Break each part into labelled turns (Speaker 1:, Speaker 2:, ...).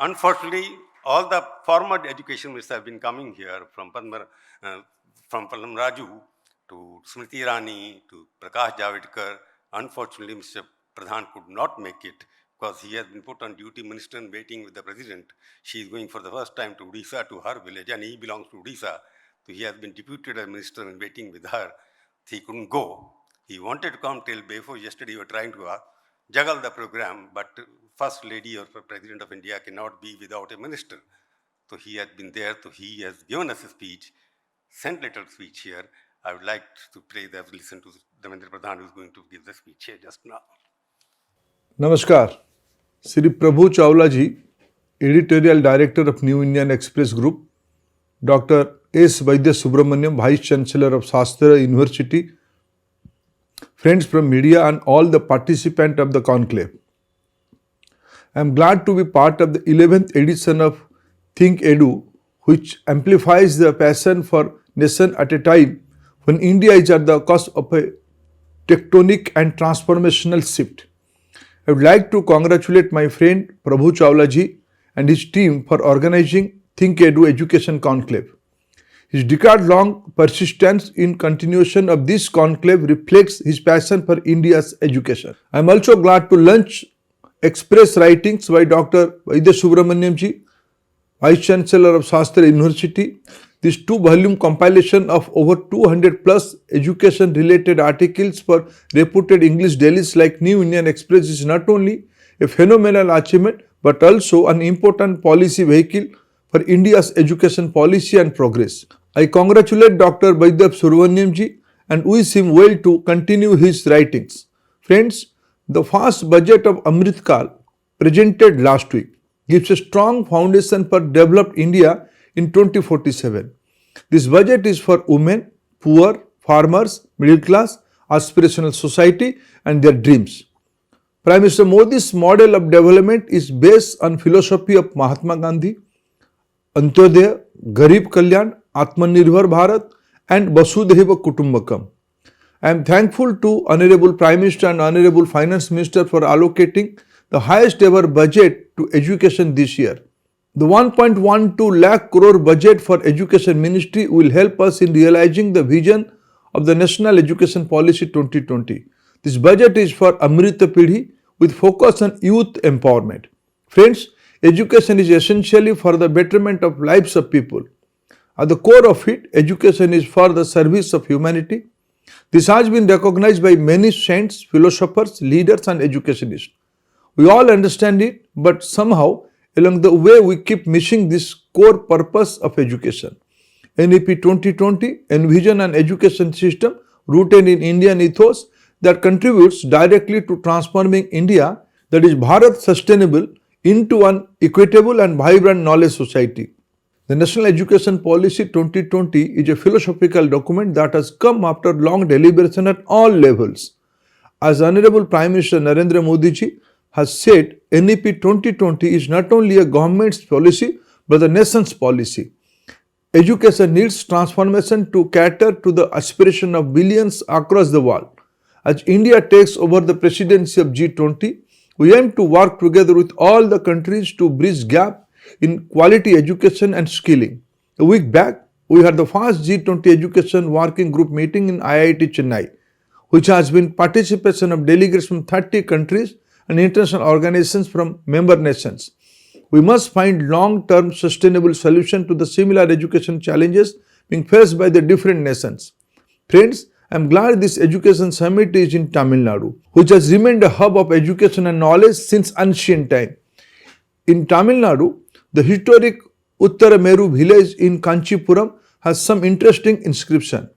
Speaker 1: Unfortunately, all the former education ministers have been coming here from Padma Raju to Smriti Irani to Prakash Javadekar. Unfortunately, Mr. Pradhan could not make it because he has been put on duty minister in waiting with the president. She is going for the first time to Odisha, to her village, and he belongs to Odisha. So he has been deputed as minister in waiting with her. He couldn't go. He wanted to come till before yesterday. We were trying to juggle the program, but First Lady or President of India cannot be without a minister. So he has been there, so he has given us a speech, sent little speech here. I would like to listen to Dharmendra Pradhan, who is going to give the speech here just now.
Speaker 2: Namaskar. Sri Prabhu Chawla ji, Editorial Director of New Indian Express Group, Dr. S. Vaidya Subramaniam, Vice Chancellor of Shastra University, friends from media and all the participants of the conclave. I am glad to be part of the 11th edition of ThinkEdu, which amplifies the passion for nation at a time when India is at the cusp of a tectonic and transformational shift. I would like to congratulate my friend Prabhu Chawla ji and his team for organizing ThinkEdu Education Conclave. His decade-long persistence in continuation of this conclave reflects his passion for India's education. I am also glad to launch Express Writings by Dr. Vaidya Subramaniam ji, Vice Chancellor of Shastra University. This 2-volume compilation of over 200 plus education-related articles for reputed English dailies like New Indian Express is not only a phenomenal achievement but also an important policy vehicle for India's education policy and progress. I congratulate Dr. Vaidya Subramaniam ji and wish him well to continue his writings. Friends, the first budget of Amrit Kal presented last week gives a strong foundation for developed India in 2047. This budget is for women, poor, farmers, middle class, aspirational society and their dreams. Prime Minister Modi's model of development is based on philosophy of Mahatma Gandhi, Antyodaya, Garib Kalyan, Atmanirbhar Bharat and Vasudhaiva Kutumbakam. I am thankful to Honorable Prime Minister and Honorable Finance Minister for allocating the highest ever budget to education this year. The 1.12 lakh crore budget for Education Ministry will help us in realizing the vision of the National Education Policy 2020. This budget is for Amrita Pidhi with focus on youth empowerment. Friends, education is essentially for the betterment of lives of people. At the core of it, education is for the service of humanity. This has been recognized by many saints, philosophers, leaders and educationists. We all understand it, but somehow along the way we keep missing this core purpose of education. NEP 2020 envision an education system rooted in Indian ethos that contributes directly to transforming India, that is Bharat sustainable, into an equitable and vibrant knowledge society. The National Education Policy 2020 is a philosophical document that has come after long deliberation at all levels. As Honorable Prime Minister Narendra Modi ji has said, NEP 2020 is not only a government's policy but the nation's policy. Education needs transformation to cater to the aspiration of billions across the world. As India takes over the presidency of G20, we aim to work together with all the countries to bridge gap in quality education and skilling. A week back, we had the first G20 Education Working Group meeting in IIT Chennai, which has been participation of delegates from 30 countries and international organizations from member nations. We must find long-term sustainable solution to the similar education challenges being faced by the different nations. Friends, I am glad this education summit is in Tamil Nadu, which has remained a hub of education and knowledge since ancient time. In Tamil Nadu, the historic Uttarameru village in Kanchipuram has some interesting inscription.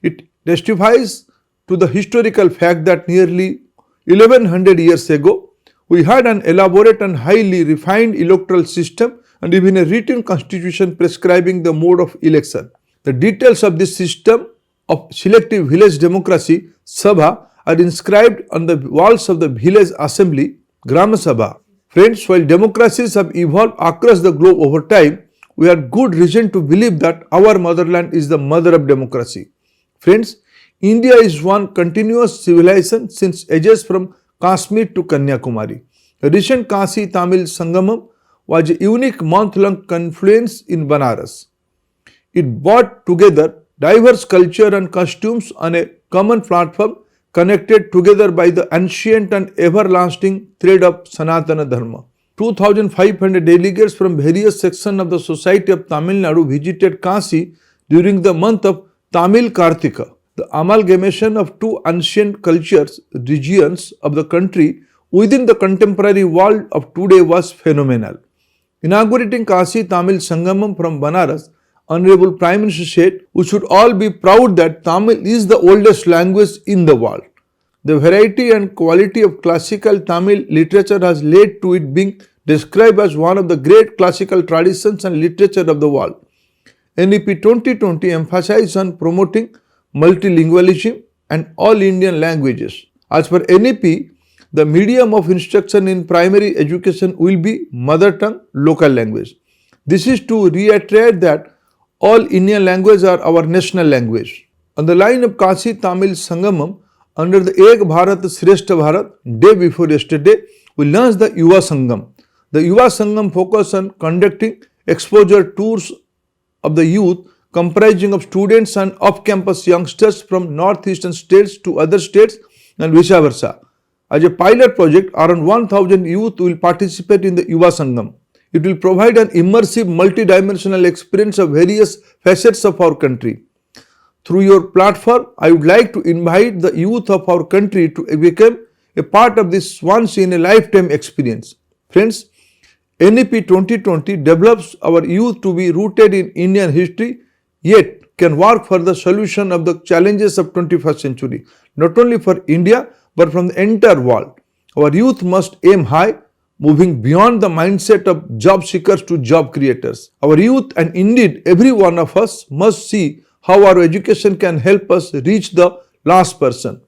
Speaker 2: It testifies to the historical fact that nearly 1100 years ago, we had an elaborate and highly refined electoral system and even a written constitution prescribing the mode of election. The details of this system of selective village democracy, Sabha, are inscribed on the walls of the village assembly, Gram Sabha. Friends, while democracies have evolved across the globe over time, we have good reason to believe that our motherland is the mother of democracy. Friends, India is one continuous civilization since ages from Kashmir to Kanyakumari. The recent Kashi Tamil Sangamam was a unique month-long confluence in Banaras. It brought together diverse culture and costumes on a common platform connected together by the ancient and everlasting thread of Sanatana Dharma. 2,500 delegates from various sections of the society of Tamil Nadu visited Kasi during the month of Tamil Kartika. The amalgamation of two ancient cultures, regions of the country within the contemporary world of today was phenomenal. Inaugurating Kasi Tamil Sangamam from Banaras, Honorable Prime Minister said, "We should all be proud that Tamil is the oldest language in the world." The variety and quality of classical Tamil literature has led to it being described as one of the great classical traditions and literature of the world. NEP 2020 emphasized on promoting multilingualism and all Indian languages. As per NEP, the medium of instruction in primary education will be mother tongue local language. This is to reiterate that all Indian languages are our national language. On the line of Kasi Tamil Sangamam, under the Ek Bharat Shrestha Bharat, day before yesterday, we launched the Yuva Sangam. The Yuva Sangam focused on conducting exposure tours of the youth comprising of students and off-campus youngsters from northeastern states to other states and vice versa. As a pilot project, around 1,000 youth will participate in the Yuva Sangam. It will provide an immersive, multidimensional experience of various facets of our country. Through your platform, I would like to invite the youth of our country to become a part of this once-in-a-lifetime experience. Friends, NEP 2020 develops our youth to be rooted in Indian history, yet can work for the solution of the challenges of 21st century, not only for India, but from the entire world. Our youth must aim high, moving beyond the mindset of job seekers to job creators. Our youth, and indeed every one of us, must see how our education can help us reach the last person.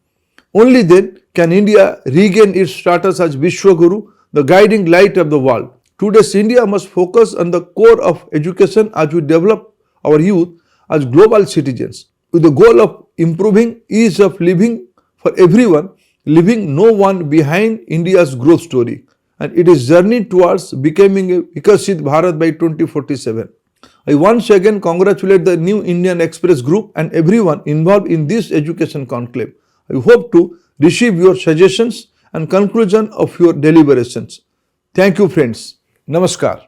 Speaker 2: Only then can India regain its status as Vishwaguru, the guiding light of the world. Today's India must focus on the core of education as we develop our youth as global citizens, with the goal of improving ease of living for everyone, leaving no one behind India's growth story. And it is journey towards becoming a Vikasit Bharat by 2047. I once again congratulate the New Indian Express Group and everyone involved in this education conclave. I hope to receive your suggestions and conclusion of your deliberations. Thank you, friends. Namaskar.